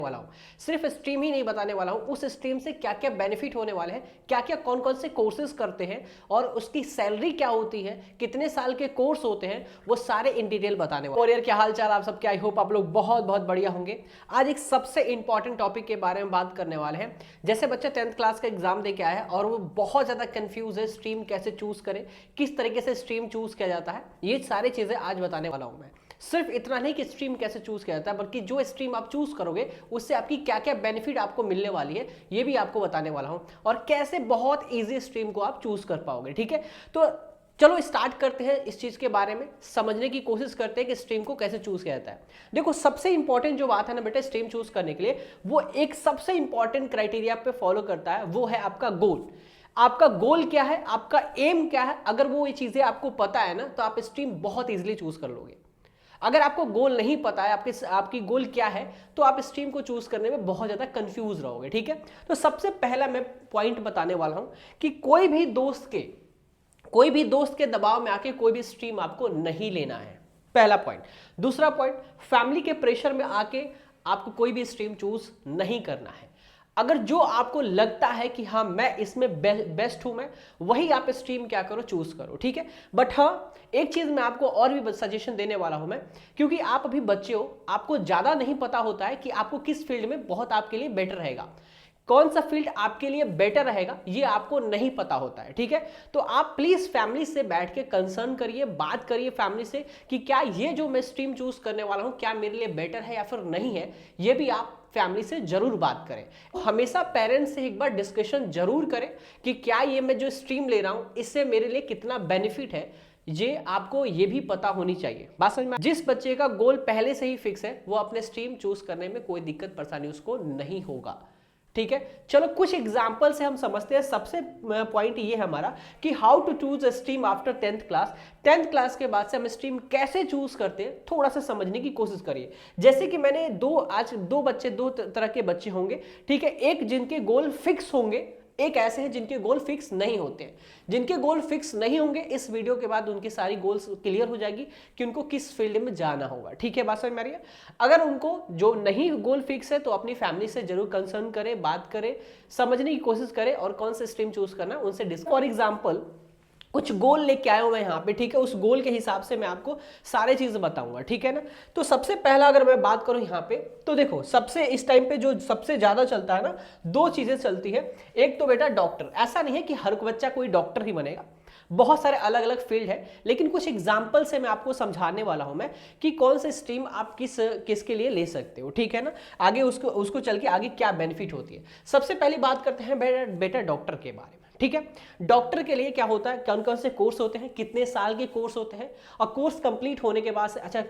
वाला हूं। सिर्फ स्ट्रीम ही नहीं बताने वाला हूं, उस स्ट्रीम से क्या क्या बेनिफिट होने वाले हैं, क्या क्या कौन कौन से कोर्सेज करते हैं और उसकी सैलरी क्या होती है, कितने साल के कोर्स होते हैं, वो सारे इन डिटेल बताने वाला हूं। और यार क्या हाल चाल आप सबके, आई होप आप लोग बहुत बहुत बढ़िया होंगे। आज एक सबसे इंपॉर्टेंट टॉपिक के बारे में बात करने वाले हैं। जैसे बच्चा 10th क्लास का एग्जाम दे के आया है और वो बहुत ज्यादा कंफ्यूज है, स्ट्रीम कैसे चूज करे, किस तरीके से स्ट्रीम चूज किया जाता है, ये सारी चीजें आज बताने वाला हूं मैं। सिर्फ इतना नहीं कि स्ट्रीम कैसे चूज किया जाता है, बल्कि जो स्ट्रीम आप चूज करोगे उससे आपकी क्या क्या बेनिफिट आपको मिलने वाली है, ये भी आपको बताने वाला हूं, और कैसे बहुत इजी स्ट्रीम को आप चूज कर पाओगे। ठीक है, तो चलो स्टार्ट करते हैं इस चीज के बारे में, समझने की कोशिश करते हैं कि स्ट्रीम को कैसे चूज किया जाता है। देखो सबसे इंपॉर्टेंट जो बात है ना बेटा स्ट्रीम चूज करने के लिए, वो एक सबसे इंपॉर्टेंट क्राइटेरिया पे फॉलो करता है, वो है आपका गोल। आपका गोल क्या है, आपका एम क्या है, अगर वो ये चीजें आपको पता है ना तो आप स्ट्रीम बहुत इजीली चूज कर लोगे। अगर आपको गोल नहीं पता है आपकी गोल क्या है, तो आप स्ट्रीम को चूज करने में बहुत ज्यादा कंफ्यूज रहोगे। ठीक है, तो सबसे पहला मैं पॉइंट बताने वाला हूं कि कोई भी दोस्त के दबाव में आके कोई भी स्ट्रीम आपको नहीं लेना है, पहला पॉइंट। दूसरा पॉइंट, फैमिली के प्रेशर में आके आपको कोई भी स्ट्रीम चूज नहीं करना है। अगर जो आपको लगता है कि हाँ मैं इसमें बेस्ट हूं, मैं वही आप स्ट्रीम क्या करो, चूज करो। ठीक है, बट हाँ एक चीज मैं आपको और भी सजेशन देने वाला हूं मैं, क्योंकि आप अभी बच्चे हो, आपको ज्यादा नहीं पता होता है कि आपको किस फील्ड में बहुत आपके लिए बेटर रहेगा, कौन सा फील्ड आपके लिए बेटर रहेगा, ये आपको नहीं पता होता है। ठीक है, तो आप प्लीज फैमिली से बैठ के कंसर्न करिए, बात करिए फैमिली से कि क्या ये जो मैं स्ट्रीम चूज करने वाला हूं क्या मेरे लिए बेटर है या फिर नहीं है, ये भी आप फैमिली से जरूर बात करें। हमेशा पेरेंट्स से एक बार डिस्कशन जरूर करें कि क्या ये मैं जो स्ट्रीम ले रहा हूं इससे मेरे लिए कितना बेनिफिट है, ये आपको ये भी पता होनी चाहिए। बात समझ में? जिस बच्चे का गोल पहले से ही फिक्स है वो अपने स्ट्रीम चूज करने में कोई दिक्कत परेशानी उसको नहीं होगा। ठीक है, चलो कुछ एग्जांपल से हम समझते हैं। सबसे पॉइंट ये है हमारा कि how to choose a stream after 10th class. 10th class के बाद से हम स्ट्रीम कैसे चूज करते हैं, थोड़ा सा समझने की कोशिश करिए। जैसे कि मैंने आज दो तरह के बच्चे होंगे। ठीक है, एक जिनके गोल फिक्स होंगे, एक ऐसे हैं जिनके गोल फिक्स नहीं होते हैं। जिनके गोल फिक्स नहीं होंगे, इस वीडियो के बाद उनकी सारी गोल्स क्लियर हो जाएगी कि उनको किस फील्ड में जाना होगा। ठीक है, बात समझ में आ रही है? अगर उनको जो नहीं गोल फिक्स है तो अपनी फैमिली से जरूर कंसर्न करें, बात करें, समझने की कोशिश करें और कौन से स्ट्रीम चूज करना है उनसे डिस्कस। फॉर एग्जाम्पल कुछ गोल लेके आया हूं मैं यहाँ पे। ठीक है, उस गोल के हिसाब से मैं आपको सारे चीज बताऊंगा। ठीक है ना, तो सबसे पहला अगर मैं बात करूं यहाँ पे, तो देखो सबसे इस टाइम पे जो सबसे ज्यादा चलता है ना, दो चीजें चलती है। एक तो बेटा डॉक्टर। ऐसा नहीं है कि हर बच्चा कोई डॉक्टर ही बनेगा, बहुत सारे अलग अलग फील्ड है, लेकिन कुछ एग्जाम्पल से मैं आपको समझाने वाला हूं मैं कि कौन से स्ट्रीम आप किसके लिए ले सकते हो। ठीक है ना, आगे उसको चल के आगे क्या बेनिफिट होती है। सबसे पहली बात करते हैं बेटा डॉक्टर के बारे में। ठीक है, डॉक्टर के लिए क्या होता है, कौन कौन से कोर्स होते हैं, कितने साल के कोर्स होते हैं, और कोर्स कंप्लीट होने के बाद से अच्छा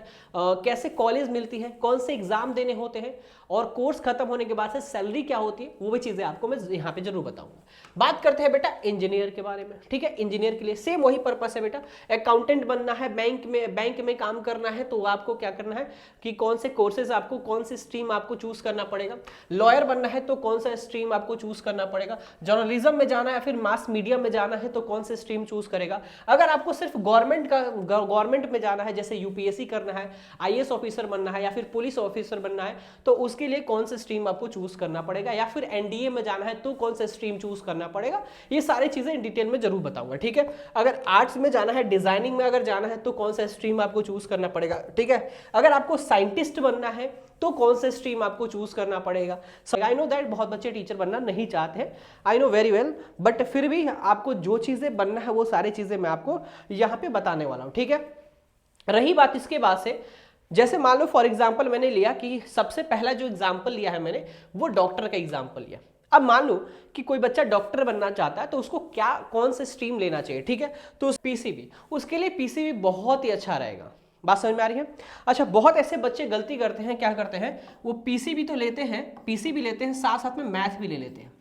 कैसे कॉलेज मिलती है, कौन से एग्जाम देने होते हैं, और कोर्स खत्म होने के बाद से सैलरी क्या होती है, वो भी चीजें आपको मैं यहाँ पे जरूर बताऊंगा। बात करते हैं बेटा इंजीनियर के बारे में। ठीक है, इंजीनियर के लिए सेम वही पर्पस है बेटा। अकाउंटेंट बनना है, बैंक में काम करना है, तो आपको क्या करना है कि कौन से कोर्सेज आपको, कौन सी स्ट्रीम आपको चूज करना पड़ेगा। लॉयर बनना है तो कौन सा स्ट्रीम आपको चूज करना पड़ेगा। जर्नलिज्म में जाना है, फिर मास मीडिया में जाना है तो कौन से स्ट्रीम चूज करेगा। अगर आपको सिर्फ गवर्नमेंट में जाना है, जैसे यूपीएससी करना है, आईएएस ऑफिसर बनना है या फिर पुलिस ऑफिसर बनना है, तो उसके लिए कौन से स्ट्रीम आपको चूज करना पड़ेगा, या फिर एनडीए में जाना है तो कौन सा स्ट्रीम चूज करना पड़ेगा। ये सारी चीजें डिटेल में जरूर बताऊंगा। ठीक है, अगर आर्ट्स में जाना है, डिजाइनिंग में अगर जाना है तो कौन सा स्ट्रीम आपको चूज करना पड़ेगा। ठीक है, अगर आपको साइंटिस्ट बनना है तो कौन से स्ट्रीम आपको चूज करना पड़ेगा। आई नो दैट बहुत बच्चे टीचर बनना नहीं चाहते हैं, I know very well, but फिर भी आपको जो चीजें बनना है वो सारी चीजें मैं आपको यहाँ पे बताने वाला हूँ। ठीक है, रही बात इसके बाद से, जैसे मान लो फॉर एग्जाम्पल मैंने लिया कि सबसे पहला जो एग्जाम्पल लिया है मैंने वो डॉक्टर का एग्जाम्पल लिया। अब मान लो कि कोई बच्चा डॉक्टर बनना चाहता है तो उसको क्या कौन से स्ट्रीम लेना चाहिए। ठीक है, तो पीसीबी, उसके लिए पीसीबी बहुत ही अच्छा रहेगा। बात समझ में आ रही है? अच्छा, बहुत ऐसे बच्चे गलती करते हैं, क्या करते हैं, वो पीसीबी तो लेते हैं, पीसीबी लेते हैं, साथ साथ में मैथ भी ले लेते हैं।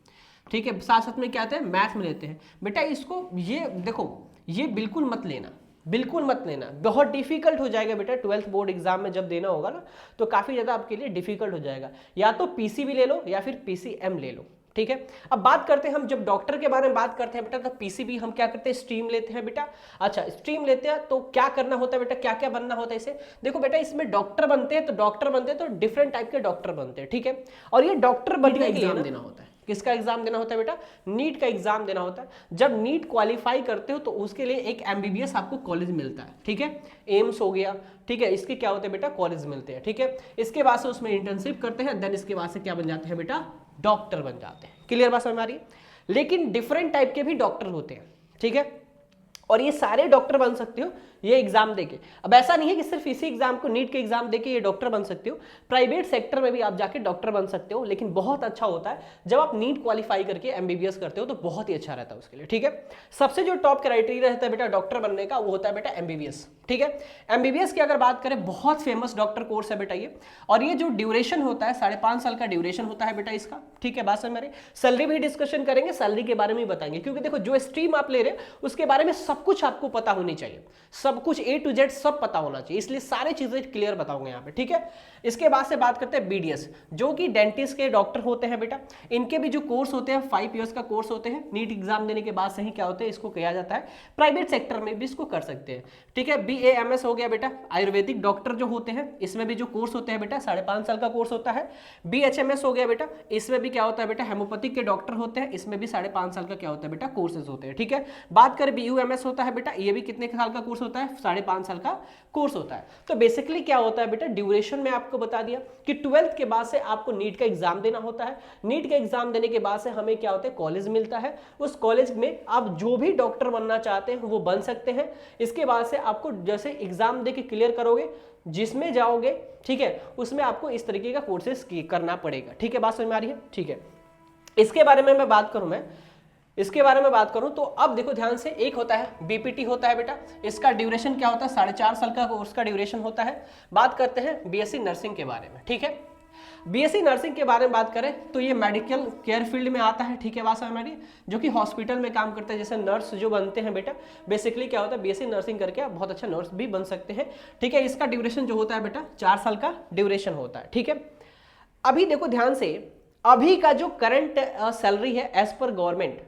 ठीक है, साथ साथ में क्या आते हैं, मैथ में लेते हैं। बेटा इसको ये देखो, ये बिल्कुल मत लेना, बिल्कुल मत लेना, बहुत डिफिकल्ट हो जाएगा बेटा। 12th बोर्ड एग्जाम में जब देना होगा ना तो काफी ज्यादा आपके लिए डिफिकल्ट हो जाएगा। या तो पीसीबी ले लो या फिर पीसीएम ले लो। ठीक है। अब बात करते हैं हम जब डॉक्टर के बारे में बात करते हैं बेटा, तो पीसीबी हम क्या करते हैं, स्ट्रीम लेते हैं बेटा। अच्छा, स्ट्रीम लेते हैं तो क्या करना होता है बेटा, क्या क्या बनना होता है इसे, देखो बेटा इसमें डॉक्टर बनते हैं तो डिफरेंट टाइप के डॉक्टर बनते हैं, ठीक है। और ये डॉक्टर बनने के लिए एग्जाम देना होता है, किसका एग्जाम देना होता है बेटा, नीट का एग्जाम देना होता है। जब नीट क्वालिफाई करते हो तो उसके लिए एक एमबीबीएस आपको कॉलेज मिलता है, ठीक है, एम्स हो गया, ठीक है, इसके क्या होते हैं बेटा, कॉलेज मिलते हैं, ठीक है। इसके बाद से उसमें इंटर्नशिप करते हैं, देन इसके बाद से क्या बन जाते हैं बेटा, डॉक्टर बन जाते हैं। क्लियर बात समझ में आ रही है। लेकिन डिफरेंट टाइप के भी डॉक्टर होते हैं, ठीक है, और ये सारे डॉक्टर बन सकते हो ये एग्जाम देके। अब ऐसा नहीं है कि सिर्फ इसी एग्जाम को, नीट के एग्जाम देके ये डॉक्टर बन सकते हो, प्राइवेट सेक्टर में भी आप जाके डॉक्टर बन सकते हो। लेकिन बहुत अच्छा होता है जब आप नीट क्वालिफाई करके एमबीबीएस करते हो, तो बहुत ही अच्छा रहता है उसके लिए, ठीक है। सबसे जो टॉप क्राइटेरिया रहता है बेटा डॉक्टर बनने का, वो होता है बेटा एमबीबीएस, ठीक है। एमबीबीएस की अगर बात करें, बहुत फेमस डॉक्टर कोर्स है बेटा ये, और ये जो ड्यूरेशन होता है 5.5 साल का ड्यूरेशन होता है बेटा इसका, ठीक है। बात समझ में आ रही। सैलरी भी डिस्कशन करेंगे, सैलरी के बारे में भी बताएंगे, क्योंकि देखो जो स्ट्रीम आप ले रहे हैं उसके बारे में सब कुछ आपको पता होनी चाहिए, सब कुछ A to Z सब पता होना चाहिए, इसलिए सारी चीजें क्लियर बताऊंगा यहाँ पे, ठीक है। इसके बाद से बात करते हैं बीडीएस, जो कि डेंटिस्ट के डॉक्टर होते हैं बेटा। इनके भी जो कोर्स होते हैं 5 इयर्स का कोर्स होते हैं, नीट एग्जाम देने के बाद से ही क्या होते हैं, इसको किया जाता है। प्राइवेट सेक्टर में भी इसको कर सकते हैं, ठीक है। BAMS हो गया बेटा, आयुर्वेदिक डॉक्टर जो होते हैं, इसमें भी जो कोर्स होते हैं बेटा 5.5 साल का कोर्स होता है। BHMS हो गया बेटा, इसमें भी क्या होता है बेटा, हेमोपैथिक के डॉक्टर होते हैं, इसमें भी 5.5 साल का क्या होता है बेटा, कोर्सेज होते हैं, ठीक है। बात करें BUMS होता है बेटा, ये भी कितने साल का कोर्स होता है, 5.5 साल का कोर्स होता है। तो बेसिकली क्या होता है बेटा, ड्यूरेशन में आपको बता दिया कि 12th के बाद से आपको नीट का एग्जाम देना होता है। नीट का एग्जाम देने के बाद से हमें क्या होता है, कॉलेज मिलता है। उस कॉलेज में आप जो भी डॉक्टर बनना चाहते हैं वो बन सकते हैं। इसके बाद से आपको जैसे एग्जाम देके क्लियर करोगे, जिसमें जाओगे, ठीक है, उसमें आपको इस तरीके का कोर्सेस करना पड़ेगा, ठीक है। बात समझ में आ रही है, ठीक है। इसके बारे में मैं बात करूं तो अब देखो ध्यान से, एक होता है बीपीटी होता है बेटा, इसका ड्यूरेशन क्या होता है, 4.5 साल का कोर्स का ड्यूरेशन होता है। बात करते हैं बीएससी नर्सिंग के बारे में, ठीक है। बीएससी नर्सिंग के बारे में बात करें तो ये मेडिकल केयर फील्ड में आता है, ठीक है। बात समझ में आ रही है, जो कि हॉस्पिटल में काम करते हैं, जैसे नर्स जो बनते हैं बेटा, बेसिकली क्या होता है, बीएससी नर्सिंग करके आप बहुत अच्छा नर्स भी बन सकते हैं, ठीक है। इसका ड्यूरेशन जो होता है बेटा 4 साल का ड्यूरेशन होता है, ठीक है। अभी देखो ध्यान से, अभी का जो करंट सैलरी है एज पर गवर्नमेंट,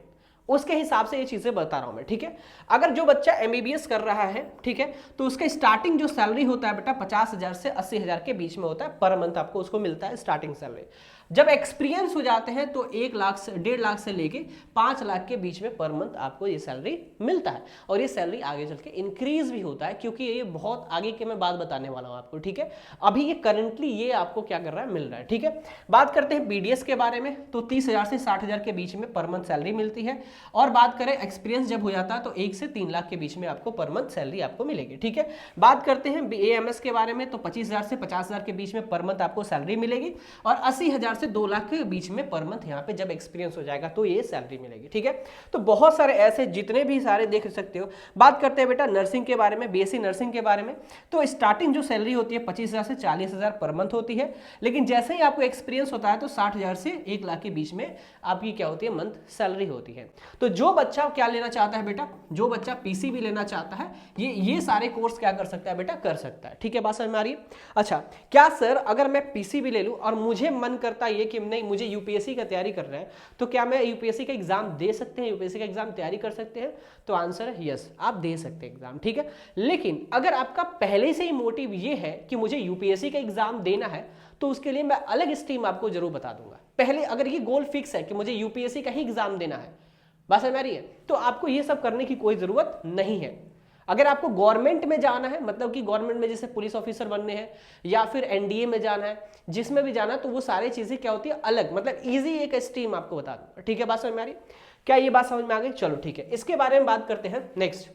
उसके हिसाब से ये चीजें बता रहा हूं मैं, ठीक है। अगर जो बच्चा एमबीबीएस कर रहा है, ठीक है, तो उसका स्टार्टिंग जो सैलरी होता है बेटा 50,000 से 80,000 के बीच में होता है पर मंथ, आपको उसको मिलता है स्टार्टिंग सैलरी। जब एक्सपीरियंस हो जाते हैं तो 1 लाख से 1.5 लाख से लेके 5 लाख के बीच में पर मंथ आपको ये सैलरी मिलता है। और ये सैलरी आगे चल के इंक्रीज भी होता है, क्योंकि ये बहुत आगे के मैं बात बताने वाला हूं आपको, ठीक है। अभी ये करंटली ये आपको क्या कर रहा है, मिल रहा है, ठीक है। बात करते हैं बीडीएस के बारे में, तो 30,000 से 60,000 के बीच में पर मंथ सैलरी मिलती है। और बात करें एक्सपीरियंस जब हो जाता है तो 1 से 3 लाख के बीच में आपको पर मंथ सैलरी आपको मिलेगी, ठीक है। बात करते हैं BAMS के बारे में, तो 25,000 से 50,000 के बीच में पर मंथ आपको सैलरी मिलेगी, और 80,000 से 2 लाख के बीच में पर मंथ यहाँ पे जब एक्सपीरियंस हो जाएगा तो ये सैलरी मिलेगी, ठीक है। तो बहुत सारे ऐसे जितने भी सारे देख सकते हो। बात करते हैं बेटा नर्सिंग के बारे में, बीएससी नर्सिंग के बारे में, तो स्टार्टिंग जो सैलरी होती है 25,000 से 40,000 पर मंथ होती है। लेकिन जैसे ही आपको एक्सपीरियंस होता है तो 60,000 से 1 लाख के बीच में आपकी क्या होती है, मंथ सैलरी होती है। तो जो बच्चा क्या लेना चाहता है बेटा, जो बच्चा पीसीबी लेना चाहता है, ये सारे कोर्स क्या कर सकता है बेटा, कर सकता है, ठीक है। बात समझ में आ रही है। अच्छा, क्या सर अगर मैं पीसीबी ले लूं और मुझे मन करता है कि नहीं मुझे यूपीएससी का तैयारी कर रहा है, तो क्या मैं यूपीएससी का एग्जाम दे सकते हैं, यूपीएससी का एग्जाम तैयारी कर सकते हैं? तो आंसर है यस, आप दे सकते हैं एग्जाम, ठीक है। लेकिन अगर आपका पहले से ही मोटिव ये है कि मुझे यूपीएससी का एग्जाम देना है, तो उसके लिए मैं अलग स्ट्रीम आपको जरूर बता दूंगा। पहले अगर ये गोल फिक्स है कि मुझे यूपीएससी का ही एग्जाम देना है, बात समझ में आ रही है, तो आपको ये सब करने की कोई जरूरत नहीं है। अगर आपको गवर्नमेंट में जाना है, मतलब कि गवर्नमेंट में जैसे पुलिस ऑफिसर बनने हैं या फिर एनडीए में जाना है, जिसमें भी जाना है, तो वो सारी चीजें क्या होती है, अलग, मतलब इजी एक स्ट्रीम आपको बता दूंगा, ठीक है। बात समझ में आ रही, क्या ये बात समझ में आ गई? चलो ठीक है, इसके बारे में बात करते हैं। नेक्स्ट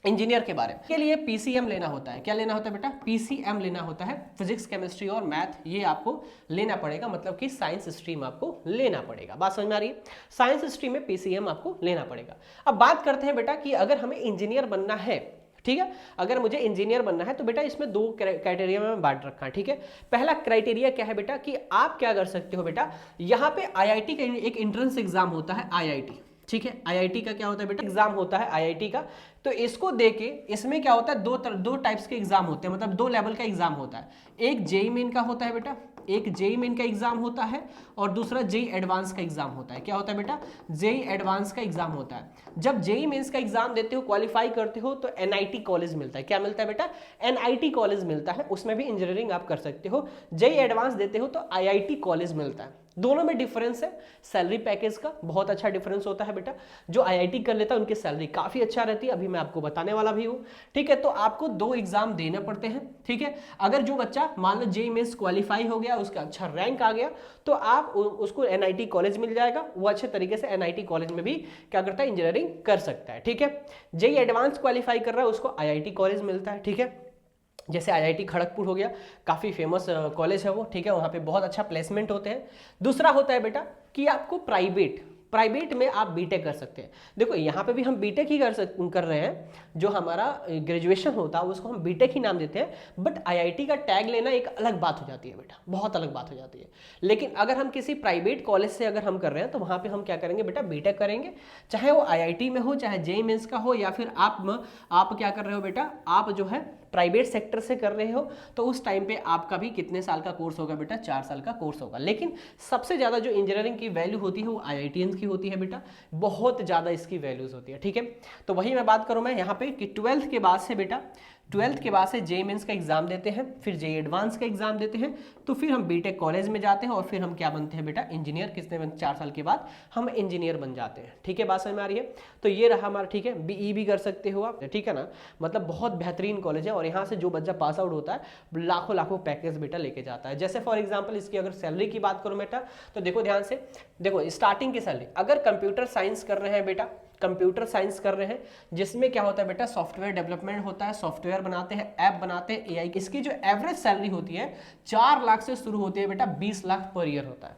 इंजीनियर के बारे में, के लिए पीसीएम लेना होता है। क्या लेना होता है बेटा? पीसीएम लेना होता है, फिजिक्स केमिस्ट्री और मैथ, ये आपको लेना पड़ेगा, मतलब कि साइंस स्ट्रीम आपको लेना पड़ेगा। बात समझ में आ रही है? साइंस स्ट्रीम में पीसीएम आपको लेना पड़ेगा। अब बात करते हैं बेटा कि अगर हमें इंजीनियर बनना है, ठीक है, अगर मुझे इंजीनियर बनना है, तो बेटा इसमें 2 क्राइटेरिया में बांट रखा है, ठीक है। पहला क्राइटेरिया क्या है बेटा कि आप क्या कर सकते हो बेटा, यहाँ पे आईआईटी का एक एंट्रेंस एग्जाम होता है, आईआईटी, ठीक है। आईआईटी का क्या होता है बेटा, एग्जाम होता है आईआईटी का। तो इसको देके इसमें क्या होता है, दो टाइप्स के एग्जाम होते हैं, मतलब 2 लेवल का एग्जाम होता है। एक जेईई मेन का होता है बेटा, एक जेई मेन का एग्जाम होता है और दूसरा जेई एडवांस का एग्जाम होता है। क्या होता है बेटा? जेई एडवांस का एग्जाम होता है। जब जेई मेंस का एग्जाम देते हो, क्वालिफाई करते हो, तो एनआईटी कॉलेज मिलता है। क्या मिलता है बेटा? एनआईटी कॉलेज मिलता है, उसमें भी इंजीनियरिंग आप कर सकते हो। जेई एडवांस देते हो तो आईआईटी कॉलेज मिलता है। दोनों में डिफरेंस है सैलरी पैकेज का, बहुत अच्छा डिफरेंस होता है बेटा। जो आईआईटी कर लेता है उनकी सैलरी काफी अच्छा रहती है, अभी मैं आपको बताने वाला भी हूँ। ठीक है, तो आपको 2 एग्जाम देने पड़ते हैं। ठीक है, अगर जो बच्चा मान लो जेईई मेंस क्वालिफाई हो गया, उसका अच्छा रैंक आ गया, तो आप उसको एनआईटी कॉलेज मिल जाएगा। वो अच्छे तरीके से एनआईटी कॉलेज में भी क्या करता है? इंजीनियरिंग कर सकता है। ठीक है, जेईई एडवांस क्वालिफाई कर रहा है उसको आईआईटी कॉलेज मिलता है। ठीक है, जैसे आईआईटी खड़गपुर हो गया, काफ़ी फेमस कॉलेज है वो। ठीक है, वहाँ पे बहुत अच्छा प्लेसमेंट होते हैं। दूसरा होता है बेटा कि आपको प्राइवेट में आप बीटेक कर सकते हैं। देखो यहाँ पे भी हम बीटेक ही कर रहे हैं, जो हमारा ग्रेजुएशन होता है उसको हम बीटेक ही नाम देते हैं, बट आईआईटी का टैग लेना एक अलग बात हो जाती है बेटा, बहुत अलग बात हो जाती है। लेकिन अगर हम किसी प्राइवेट कॉलेज से अगर हम कर रहे हैं तो वहाँ पे हम क्या करेंगे बेटा? बीटेक करेंगे, चाहे वो आईआईटी में हो, चाहे जेईई मेंस का हो, या फिर आप क्या कर रहे हो बेटा? आप जो है प्राइवेट सेक्टर से कर रहे हो, तो उस टाइम पे आपका भी कितने साल का कोर्स होगा बेटा? 4 साल का कोर्स होगा। लेकिन सबसे ज्यादा जो इंजीनियरिंग की वैल्यू होती है वो आईआईटीएंस की होती है बेटा, बहुत ज्यादा इसकी वैल्यूज होती है। ठीक है, तो वही मैं बात करूं मैं यहाँ पे कि 12th के बाद से बेटा, 12th के बाद से जेईई मेंस का एग्जाम देते हैं, फिर जेईई एडवांस का एग्जाम देते हैं, तो फिर हम बीटेक कॉलेज में जाते हैं और फिर हम क्या बनते हैं बेटा? इंजीनियर। कितने 4 साल के बाद हम इंजीनियर बन जाते हैं। ठीक है, बात समझ में आ रही है? तो ये रहा हमारा। ठीक है, बीई भी कर सकते हो आप। ठीक है ना, मतलब बहुत बेहतरीन कॉलेज है, और यहाँ से जो बच्चा पास आउट होता है लाखों लाखों पैकेज बेटा लेके जाता है। जैसे फॉर एग्जाम्पल इसकी अगर सैलरी की बात करूँ बेटा, तो देखो ध्यान से, देखो स्टार्टिंग की सैलरी, अगर कंप्यूटर साइंस कर रहे हैं बेटा, कंप्यूटर साइंस कर रहे हैं, जिसमें क्या होता है बेटा? सॉफ्टवेयर डेवलपमेंट होता है, सॉफ्टवेयर बनाते हैं, ऐप बनाते हैं, एआई। इसकी जो एवरेज सैलरी होती है 4 लाख से शुरू होती है बेटा, 20 लाख पर ईयर होता है।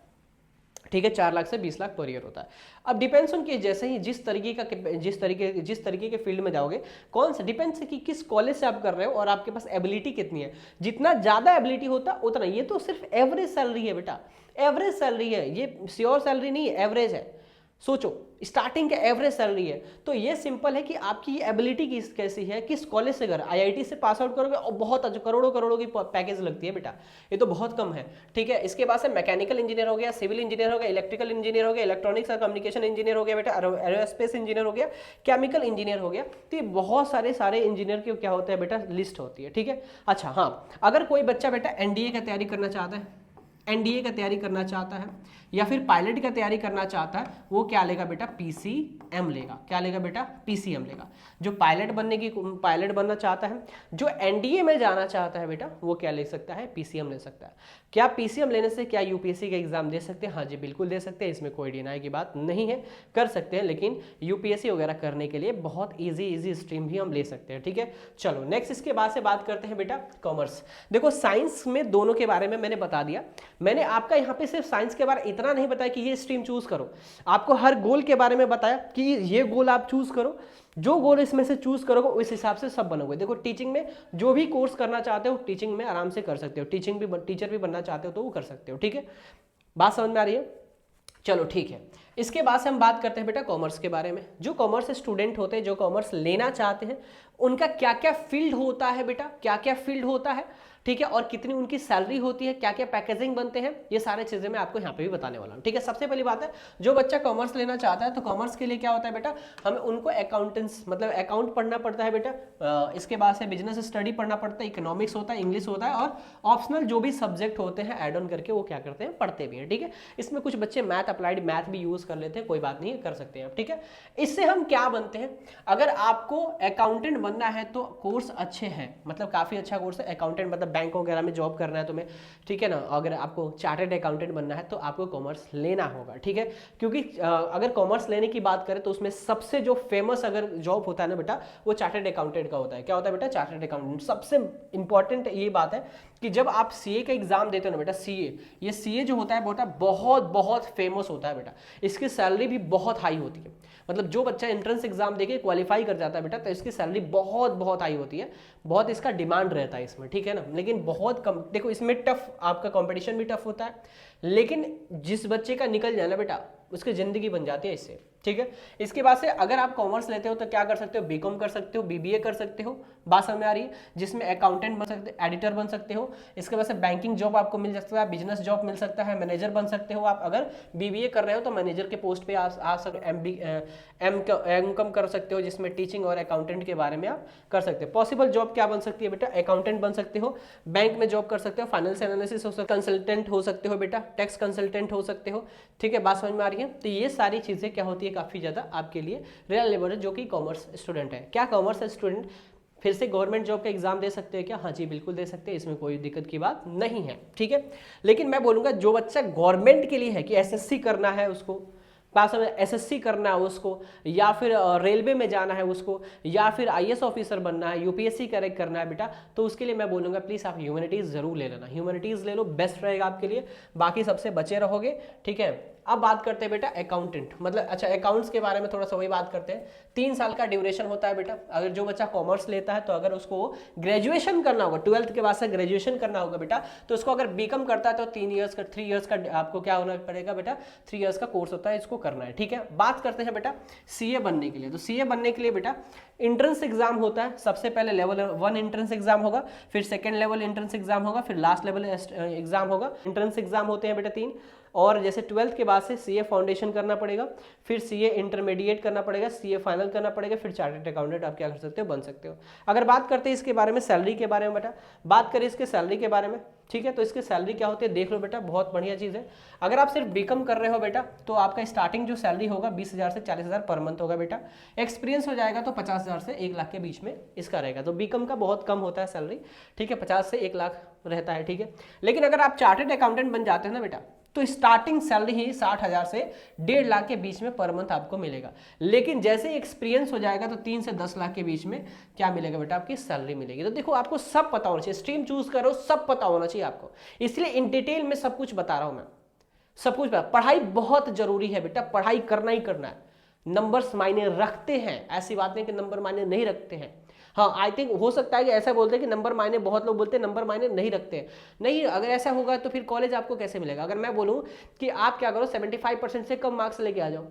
ठीक है, 4 लाख से 20 लाख पर ईयर होता है। अब डिपेंड्स ऑन कि जैसे ही जिस तरीके के फील्ड में जाओगे, कौन सा डिपेंड्स है कि किस कॉलेज से आप कर रहे हो और आपके पास एबिलिटी कितनी है। जितना ज्यादा एबिलिटी होता है उतना, ये तो सिर्फ एवरेज सैलरी है बेटा, एवरेज सैलरी है, ये श्योर सैलरी नहीं है, एवरेज है। सोचो, स्टार्टिंग का एवरेज सैलरी है, तो ये सिंपल है कि आपकी एबिलिटी कैसी है, किस कॉलेज से कर, आईआईटी से पास आउट करोगे और बहुत करोड़ों करोड़ों की पैकेज लगती है बेटा, ये तो बहुत कम है। ठीक है, इसके बाद से मैकेनिकल इंजीनियर हो गया, सिविल इंजीनियर हो गया, इलेक्ट्रिकल इंजीनियर हो गया, इलेक्ट्रॉनिक्स और कम्युनिकेशन इंजीनियर हो गया बेटा, एरोस्पेस इंजीनियर हो गया, केमिकल इंजीनियर हो गया। तो ये बहुत सारे इंजीनियर के क्या होते हैं बेटा? लिस्ट होती है। ठीक है, अच्छा हाँ, अगर कोई बच्चा बेटा एनडीए का तैयारी करना चाहता है, एनडीए का तैयारी करना चाहता है, या फिर पायलट का तैयारी करना चाहता है, वो क्या लेगा बेटा? पीसीएम लेगा। क्या लेगा बेटा? पीसीएम लेगा। जो पायलट बनना चाहता है, जो एनडीए में जाना चाहता है बेटा, वो क्या ले सकता है? पीसीएम ले सकता है। क्या पीसीएम लेने से क्या यूपीएससी का एग्जाम दे सकते हैं? हाँ जी, बिल्कुल दे सकते हैं, इसमें कोई डिनाई की बात नहीं है, कर सकते हैं। लेकिन यूपीएससी वगैरह करने के लिए बहुत ईजी स्ट्रीम भी हम ले सकते हैं। ठीक है, चलो नेक्स्ट इसके बाद से बात करते हैं बेटा कॉमर्स। देखो साइंस में दोनों के बारे में मैंने बता दिया। मैंने आपका यहाँ पे सिर्फ साइंस के बारे में इतना नहीं बताया कि ये स्ट्रीम चूज करो, आपको हर गोल के बारे में बताया कि ये गोल आप चूज करो, जो गोल इसमें से चूज करोगे उस हिसाब से सब बनोगे। देखो टीचिंग में जो भी कोर्स करना चाहते हो टीचिंग में आराम से कर सकते हो, टीचर भी बनना चाहते हो तो वो कर सकते हो। ठीक है, बात समझ में आ रही है? चलो ठीक है, इसके बाद से हम बात करते हैं बेटा कॉमर्स के बारे में। जो कॉमर्स स्टूडेंट होते हैं, जो कॉमर्स लेना चाहते हैं, उनका क्या क्या फील्ड होता है बेटा, क्या क्या फील्ड होता है। ठीक है, और कितनी उनकी सैलरी होती है, क्या क्या पैकेजिंग बनते हैं, ये सारे चीजें मैं आपको यहाँ पे भी बताने वाला हूँ। ठीक है, सबसे पहली बात है, जो बच्चा कॉमर्स लेना चाहता है तो कॉमर्स के लिए क्या होता है बेटा? हमें उनको अकाउंटेंट्स मतलब अकाउंट पढ़ना पड़ता है बेटा। इसके बाद से बिजनेस स्टडी पढ़ना पड़ता है, इकोनॉमिक्स होता है, इंग्लिश होता है, और ऑप्शनल जो भी सब्जेक्ट होते हैं एड ऑन करके वो क्या करते हैं? पढ़ते भी हैं। ठीक है, इसमें कुछ बच्चे मैथ, अप्लाइड मैथ भी यूज कर लेते हैं, कोई बात नहीं है, कर सकते हैं आप। ठीक है, इससे हम क्या बनते हैं? अगर आपको अकाउंटेंट बनना है तो कोर्स अच्छे हैं, मतलब काफी अच्छा कोर्स है अकाउंटेंट, मतलब बैंक वगैरह में जॉब करना है तुम्हें। ठीक है ना, अगर आपको चार्टर्ड अकाउंटेंट बनना है तो आपको कॉमर्स लेना होगा। ठीक है, क्योंकि अगर कॉमर्स लेने की बात करें तो उसमें सबसे जो फेमस अगर जॉब होता है ना बेटा, वो चार्टर्ड अकाउंटेंट का होता है। क्या होता है बेटा? Chartered accountant. सबसे इंपॉर्टेंट ये बात है कि जब आप सीए का एग्जाम देते हो ना बेटा, ये सीए जो होता है बेटा बहुत फेमस होता है बेटा, इसकी सैलरी भी बहुत हाई होती है। मतलब जो बच्चा एंट्रेंस एग्जाम देके क्वालिफाई कर जाता है बेटा, तो इसकी सैलरी बहुत हाई होती है, बहुत इसका डिमांड रहता है इसमें। ठीक है ना, लेकिन बहुत कम, देखो इसमें टफ, आपका कंपटीशन भी टफ होता है, लेकिन जिस बच्चे का निकल जाए ना बेटा, उसकी जिंदगी बन जाती है इससे। ठीक है। इसके बाद से अगर आप कॉमर्स लेते हो तो क्या कर सकते हो, बीकॉम कर सकते हो, बीबीए कर सकते हो, बात समझ में आ रही है, जिसमें अकाउंटेंट बन सकते हो, एडिटर बन सकते हो। इसके बाद से बैंकिंग जॉब आपको मिल सकता है, बिजनेस जॉब मिल सकता है, मैनेजर बन सकते हो आप। अगर बीबीए कर रहे हो तो मैनेजर के पोस्ट पे आ सकते, एमकॉम कर सकते हो, जिसमें टीचिंग और अकाउंटेंट के बारे में आप कर सकते हो। पॉसिबल जॉब क्या बन सकती है बेटा, अकाउंटेंट बन सकते हो, बैंक में जॉब कर सकते हो, फाइनेंस एनालिसिस हो सकता है, कंसल्टेंट हो सकते हो बेटा, टैक्स कंसल्टेंट हो सकते हो। ठीक है, बात समझ में आ रही है। तो ये सारी चीजें क्या होती है, काफी ज्यादा आपके लिए रिलेवेंट है, जो कि कॉमर्स स्टूडेंट है। क्या कॉमर्स स्टूडेंट फिर से गवर्नमेंट जॉब का एग्जाम दे सकते हैं क्या? हाँ जी, बिल्कुल दे सकते हैं, इसमें कोई दिक्कत की बात नहीं है। ठीक है, लेकिन मैं बोलूंगा जो बच्चा गवर्नमेंट के लिए है कि एसएससी करना है उसको, पास में एसएससी करना है उसको, या फिर रेलवे में जाना है उसको, या फिर आईएएस ऑफिसर बनना है, यूपीएससी करेक्ट करना है बेटा, तो उसके लिए मैं बोलूंगा प्लीज आप ह्यूमैनिटीज जरूर ले लेना, ह्यूमैनिटीज ले लो, बेस्ट रहेगा आपके लिए, बाकी सबसे बचे रहोगे। ठीक है, अब बात करते हैं बेटा अकाउंटेंट, मतलब अच्छा अकाउंट्स के बारे में थोड़ा सा वही बात करते हैं। 3 साल का ड्यूरेशन होता है बेटा। अगर जो बच्चा कॉमर्स लेता है तो अगर उसको ग्रेजुएशन करना होगा, 12th के बाद से ग्रेजुएशन करना होगा बेटा, तो उसको अगर बीकॉम करता है तो 3 इयर्स का आपको क्या होना पड़ेगा बेटा, 3 इयर्स का कोर्स होता है, इसको करना है। ठीक है, बात करते हैं बेटा सीए बनने के लिए। तो सीए बनने के लिए बेटा एंट्रेंस एग्जाम होता है। सबसे पहले लेवल 1 एंट्रेंस एग्जाम होगा, फिर सेकंड लेवल एंट्रेंस एग्जाम होगा, फिर लास्ट लेवल एग्जाम होगा। एंट्रेंस एग्जाम होते हैं बेटा 3, और जैसे 12th के बाद से सीए फाउंडेशन करना पड़ेगा, फिर सीए इंटरमीडिएट करना पड़ेगा, सीए फाइनल करना पड़ेगा, फिर चार्टर्ड अकाउंटेंट आप क्या कर सकते हो, बन सकते हो। अगर बात करते हैं इसके बारे में सैलरी के बारे में बेटा, बात करें इसके सैलरी के बारे में, ठीक है, तो इसकी सैलरी क्या होती है देख लो बेटा, बहुत बढ़िया चीज़ है। अगर आप सिर्फ बीकॉम कर रहे हो बेटा तो आपका स्टार्टिंग जो सैलरी होगा 20,000 से 40,000 पर मंथ होगा बेटा। एक्सपीरियंस हो जाएगा तो 50,000 से 1 लाख के बीच में इसका रहेगा। तो बीकॉम का बहुत कम होता है सैलरी, ठीक है, 50 से 1 लाख रहता है। ठीक है, लेकिन अगर आप चार्टर्ड अकाउंटेंट बन जाते हैं ना बेटा, तो स्टार्टिंग सैलरी ही 60,000 से 1.5 लाख के बीच में पर मंथ आपको मिलेगा। लेकिन जैसे एक्सपीरियंस हो जाएगा तो 3 से 10 लाख के बीच में क्या मिलेगा बेटा, आपकी सैलरी मिलेगी। तो देखो आपको सब पता होना चाहिए, स्ट्रीम चूज करो सब पता होना चाहिए आपको, इसलिए इन डिटेल में सब कुछ बता रहा हूं मैं, सब कुछ। पढ़ाई बहुत जरूरी है बेटा, पढ़ाई करना ही करना है। नंबर्स मायने रखते हैं, ऐसी बात नहीं कि नंबर मायने नहीं रखते हैं। हाँ, आई थिंक हो सकता है कि ऐसा बोलते हैं कि नंबर मायने, बहुत लोग बोलते हैं नंबर मायने नहीं रखते हैं। नहीं, अगर ऐसा होगा तो फिर कॉलेज आपको कैसे मिलेगा? अगर मैं बोलूं कि आप क्या करो 75% से कम मार्क्स लेके आ जाओ,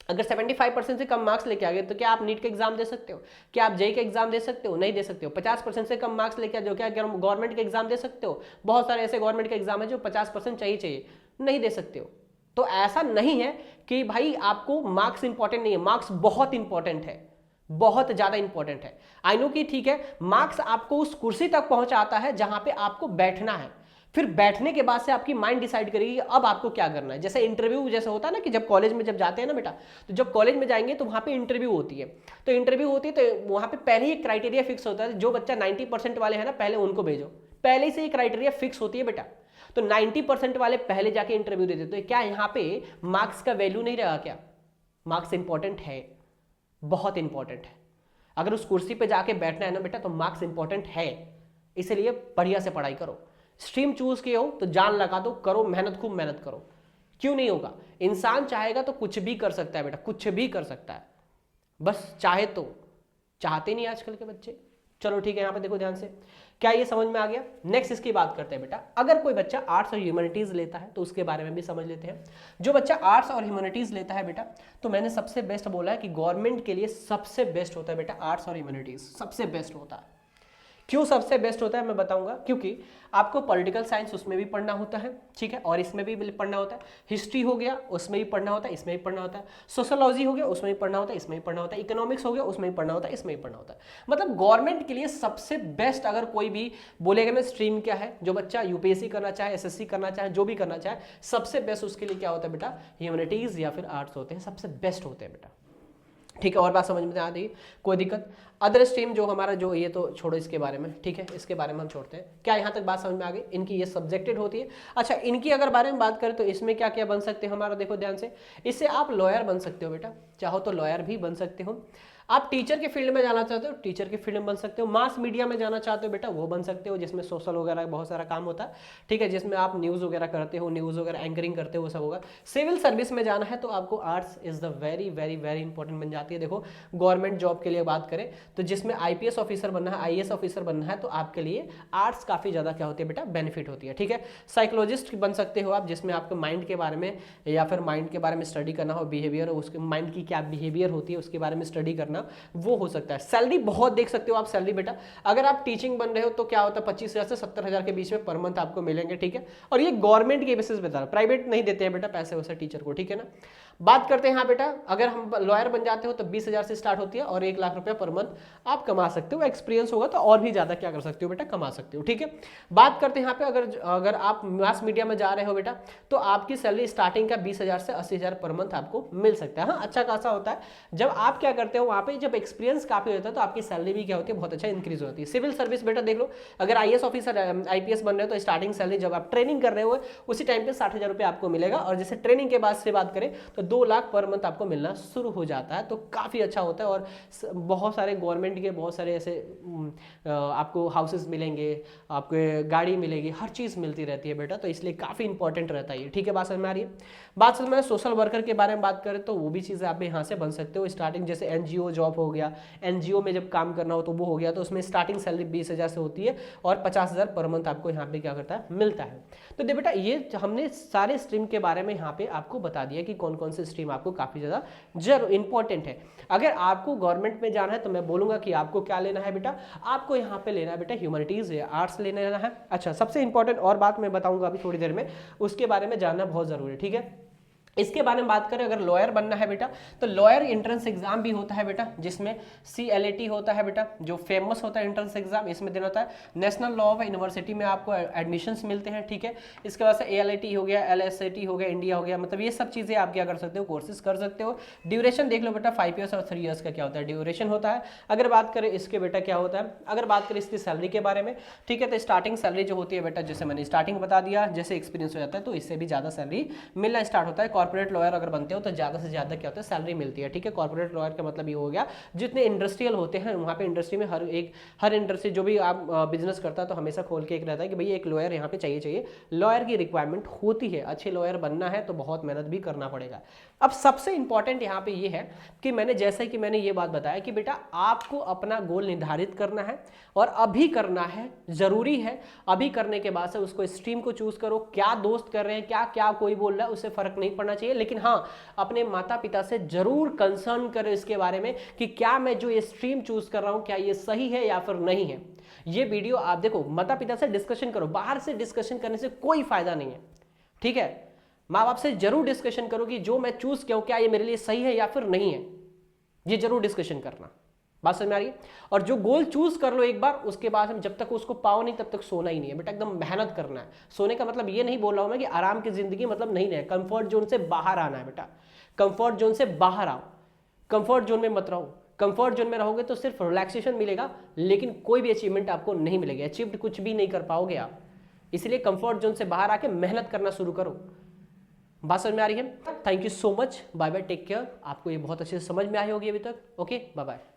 अगर 75% से कम मार्क्स लेके आ गए तो क्या आप नीट का एग्जाम दे सकते हो? क्या आप जेई का एग्जाम दे सकते हो? नहीं दे सकते हो। 50% से कम मार्क्स लेके आ जाओ, क्या गवर्नमेंट का एग्जाम दे सकते हो? बहुत सारे ऐसे गवर्नमेंट के एग्जाम है जो 50% चाहिए, नहीं दे सकते हो। तो ऐसा नहीं है कि भाई आपको मार्क्स इंपॉर्टेंट नहीं है, मार्क्स बहुत इंपॉर्टेंट है, बहुत ज्यादा इंपॉर्टेंट है। आई नो कि ठीक है, मार्क्स आपको उस कुर्सी तक पहुंचाता है जहां पे आपको बैठना है, फिर बैठने के बाद से आपकी माइंड डिसाइड करेगी अब आपको क्या करना है। जैसे इंटरव्यू जैसे होता है ना, कि जब कॉलेज में जब जाते हैं ना बेटा, तो जब कॉलेज में जाएंगे तो वहां पे इंटरव्यू होती है, तो इंटरव्यू होती है तो वहां पे पहले ही क्राइटेरिया फिक्स होता है, जो बच्चा 90% वाले हैं ना पहले उनको भेजो, पहले से ही क्राइटेरिया फिक्स होती है बेटा। तो 90% वाले पहले जाके इंटरव्यू देते, तो क्या यहाँ पे मार्क्स का वैल्यू नहीं रहा क्या? मार्क्स इंपॉर्टेंट है, बहुत इंपॉर्टेंट है। अगर उस कुर्सी पे जाके बैठना है ना बेटा तो मार्क्स इंपॉर्टेंट है, इसलिए बढ़िया से पढ़ाई करो। स्ट्रीम चूज किए हो तो जान लगा दो, करो मेहनत, खूब मेहनत करो। क्यों नहीं होगा? इंसान चाहेगा तो कुछ भी कर सकता है बेटा, कुछ भी कर सकता है, बस चाहे तो। चाहते नहीं आजकल के बच्चे। चलो ठीक है, यहां पे देखो ध्यान से, क्या ये समझ में आ गया? नेक्स्ट इसकी बात करते हैं बेटा, अगर कोई बच्चा आर्ट्स और ह्यूमैनिटीज लेता है तो उसके बारे में भी समझ लेते हैं। जो बच्चा आर्ट्स और ह्यूमैनिटीज लेता है बेटा, तो मैंने सबसे बेस्ट बोला है कि गवर्नमेंट के लिए सबसे बेस्ट होता है बेटा आर्ट्स और ह्यूमैनिटीज, सबसे बेस्ट होता है। क्यों सबसे बेस्ट होता है मैं बताऊंगा, क्योंकि आपको पॉलिटिकल साइंस उसमें भी पढ़ना होता है, ठीक है, और इसमें भी पढ़ना होता है। हिस्ट्री हो गया उसमें भी पढ़ना होता है, इसमें भी पढ़ना होता है। सोशियोलॉजी हो गया उसमें भी पढ़ना होता है, इसमें भी पढ़ना होता है। इकोनॉमिक्स हो गया उसमें भी पढ़ना होता है, इसमें भी पढ़ना होता है। मतलब गवर्नमेंट के लिए सबसे बेस्ट अगर कोई भी बोलेगा ना स्ट्रीम क्या है, जो बच्चा यूपीएससी करना चाहे, एसएससी करना चाहे, जो भी करना चाहे, सबसे बेस्ट उसके लिए क्या होता है बेटा, ह्यूमैनिटीज या फिर आर्ट्स होते हैं, सबसे बेस्ट होते हैं बेटा। ठीक है, और बात समझ में आ रही, कोई दिक्कत? अदर स्ट्रीम जो हमारा जो ये तो छोड़ो इसके बारे में, ठीक है, इसके बारे में हम छोड़ते हैं। क्या यहाँ तक बात समझ में आ गई? इनकी ये सब्जेक्टेड होती है। अच्छा, इनकी अगर बारे में बात करें तो इसमें क्या क्या बन सकते हैं हमारा, देखो ध्यान से, इससे आप लॉयर बन सकते हो बेटा, चाहो तो लॉयर भी बन सकते हो। आप टीचर के फील्ड में जाना चाहते हो टीचर के फील्ड में बन सकते हो, मास मीडिया में जाना चाहते हो बेटा वो बन सकते हो, जिसमें सोशल वगैरह बहुत सारा काम होता है, ठीक है, जिसमें आप न्यूज़ वगैरह करते हो, न्यूज़ वगैरह एंकरिंग करते हो, वो सब होगा। सिविल सर्विस में जाना है तो आपको arts is the very very very important बन जाती है। देखो गवर्नमेंट जॉब के लिए बात करें तो जिसमें आईपीएस ऑफिसर बनना है, आईएएस ऑफिसर बनना है, तो आपके लिए आर्ट्स काफ़ी ज़्यादा क्या होती है बेटा, बेनिफिट होती है, ठीक है। साइकोलॉजिस्ट बन सकते हो आप, जिसमें आपको माइंड के बारे में या फिर माइंड के बारे में स्टडी करना हो, बिहेवियर, उसके माइंड की क्या बिहेवियर होती है उसके बारे में स्टडी करना, वो हो सकता है। सैलरी बहुत देख सकते हो आप सैलरी बेटा, अगर आप टीचिंग बन रहे हो तो क्या होता है 25,000 से 70,000 के बीच में पर मंथ आपको मिलेंगे, ठीक है। और ये गवर्नमेंट के बेसिस पे बता रहा हूं, प्राइवेट नहीं देते हैं बेटा पैसे वैसे टीचर को, ठीक है ना। बात करते हैं यहाँ बेटा, अगर हम लॉयर बन जाते हो तो 20,000 से स्टार्ट होती है और 1 लाख रुपया पर मंथ आप कमा सकते हो। एक्सपीरियंस होगा तो और भी ज्यादा क्या कर सकते हो बेटा, कमा सकते हो, ठीक है। बात करते हैं यहाँ पे, अगर आप मास मीडिया में जा रहे हो बेटा तो आपकी सैलरी स्टार्टिंग का 20,000 से 80,000 पर मंथ आपको मिल सकता है। हाँ, अच्छा खासा होता है। जब आप क्या करते हो वहाँ पे, जब एक्सपीरियंस काफी होता है तो आपकी सैलरी भी क्या होती है, बहुत अच्छा इंक्रीज होती है। सिविल सर्विस बेटा देख लो, अगर आईएएस ऑफिसर आईपीएस बन रहे हो तो स्टार्टिंग सैलरी जब आप ट्रेनिंग कर रहे हो उसी टाइम पे 60,000 रुपये आपको मिलेगा, और जैसे ट्रेनिंग के बाद से बात करें तो 2 लाख पर मंथ आपको मिलना शुरू हो जाता है, तो काफी अच्छा होता है। और बहुत सारे गवर्नमेंट के बहुत सारे ऐसे आपको हाउसेस मिलेंगे, आपको गाड़ी मिलेगी, हर चीज मिलती रहती है बेटा, तो इसलिए काफी इंपॉर्टेंट रहता है, ठीक है। बात समझ में आ रही है। बात समझ में, सोशल वर्कर के बारे में बात करें तो वो भी चीजें आप यहाँ से बन सकते हो। स्टार्टिंग जैसे एनजीओ जॉब हो गया, एनजीओ में जब काम करना हो तो वो हो गया, तो उसमें स्टार्टिंग सैलरी 20,000 से होती है और 50,000 पर मंथ आपको यहाँ पे क्या करता है, मिलता है। तो दे बेटा ये हमने सारे स्ट्रीम के बारे में यहाँ पे आपको बता दिया कि कौन कौन से स्ट्रीम आपको काफी ज्यादा जरूर इंपॉर्टेंट है। अगर आपको गवर्नमेंट में जाना है तो मैं बोलूंगा कि आपको क्या लेना है बेटा, आपको यहाँ पे लेना है बेटा ह्यूमैनिटीज या आर्ट्स लेना है। अच्छा, सबसे इंपॉर्टेंट और बात मैं बताऊंगा अभी थोड़ी देर में, उसके बारे में जानना बहुत जरूरी है, ठीक है। इसके बारे में बात करें, अगर लॉयर बनना है बेटा तो लॉयर एंट्रेंस एग्जाम भी होता है बेटा, जिसमें CLAT होता है बेटा, जो फेमस होता है एंट्रेंस एग्जाम, इसमें देना होता है। नेशनल लॉ ऑफ यूनिवर्सिटी में आपको एडमिशंस मिलते हैं, ठीक है। इसके बाद से ALAT हो गया, LSAT हो गया, इंडिया हो गया, मतलब ये सब चीजें आप क्या कर सकते हो, कोर्सेज कर सकते हो। ड्यूरेशन देख लो बेटा, 5 ईयर्स और 3 ईयर्स का क्या होता है, ड्यूरेशन होता है। अगर बात करें इसके बेटा क्या होता है, अगर बात करें इसकी सैलरी के बारे में, ठीक है, तो स्टार्टिंग सैलरी जो होती है बेटा, जैसे मैंने स्टार्टिंग बता दिया, जैसे एक्सपीरियंस हो जाता है तो इससे भी ज्यादा सैलरी मिलना स्टार्ट होता है। कॉर्पोरेट लॉयर अगर बनते हो तो ज्यादा से ज्यादा क्या होता है, सैलरी मिलती है, ठीक है। कॉर्पोरेट लॉयर का मतलब ये हो गया, जितने इंडस्ट्रियल होते हैं वहाँ पे इंडस्ट्री में हर इंडस्ट्री जो भी आप बिजनेस करता है तो हमेशा खोल के एक रहता है कि भैया एक लॉयर यहाँ पे चाहिए। लॉयर की रिक्वायरमेंट होती है, अच्छे लॉयर बनना है तो बहुत मेहनत भी करना पड़ेगा। अब सबसे इंपॉर्टेंट यहाँ पे ये है कि मैंने ये बात बताया कि बेटा आपको अपना गोल निर्धारित करना है और अभी करना है, जरूरी है। अभी करने के बाद से उसको स्ट्रीम को चूज करो, क्या दोस्त कर रहे हैं, क्या कोई बोल रहा है, उससे फर्क नहीं पड़ना चाहिए, लेकिन हाँ अपने माता पिता से जरूर कंसर्न करें इसके बारे में कि क्या मैं जो ये स्ट्रीम चूज कर रहा हूं क्या ये सही है या फिर नहीं है। ये वीडियो आप देखो, माता पिता से डिस्कशन करो, बाहर से डिस्कशन करने से कोई फायदा नहीं है, ठीक है। माँ बाप से जरूर डिस्कशन करो कि जो मैं चूज किया हूं क्या ये मेरे लिए सही है या फिर नहीं है, ये जरूर डिस्कशन करना। बात समझ में आ रही है। और जो गोल चूज कर लो एक बार, उसके बाद हम जब तक उसको पाओ नहीं तब तक सोना ही नहीं है बेटा, एकदम मेहनत करना है। सोने का मतलब ये नहीं बोल रहा हूं मैं कि आराम की जिंदगी मतलब नहीं है, कंफर्ट जोन से बाहर आना है बेटा, कंफर्ट जोन से बाहर आओ, कंफर्ट जोन में मत रहो। कंफर्ट जोन में रहोगे तो सिर्फ रिलैक्सेशन मिलेगा, लेकिन कोई भी अचीवमेंट आपको नहीं मिलेगी, अचीव्ड कुछ भी नहीं कर पाओगे आप। इसलिए कंफर्ट जोन से बाहर आके मेहनत करना शुरू करो। बात समझ में आ रही है। Thank you so much, bye bye, take care. आपको ये बहुत अच्छे से समझ में आई होगी अभी तक। Okay, bye bye.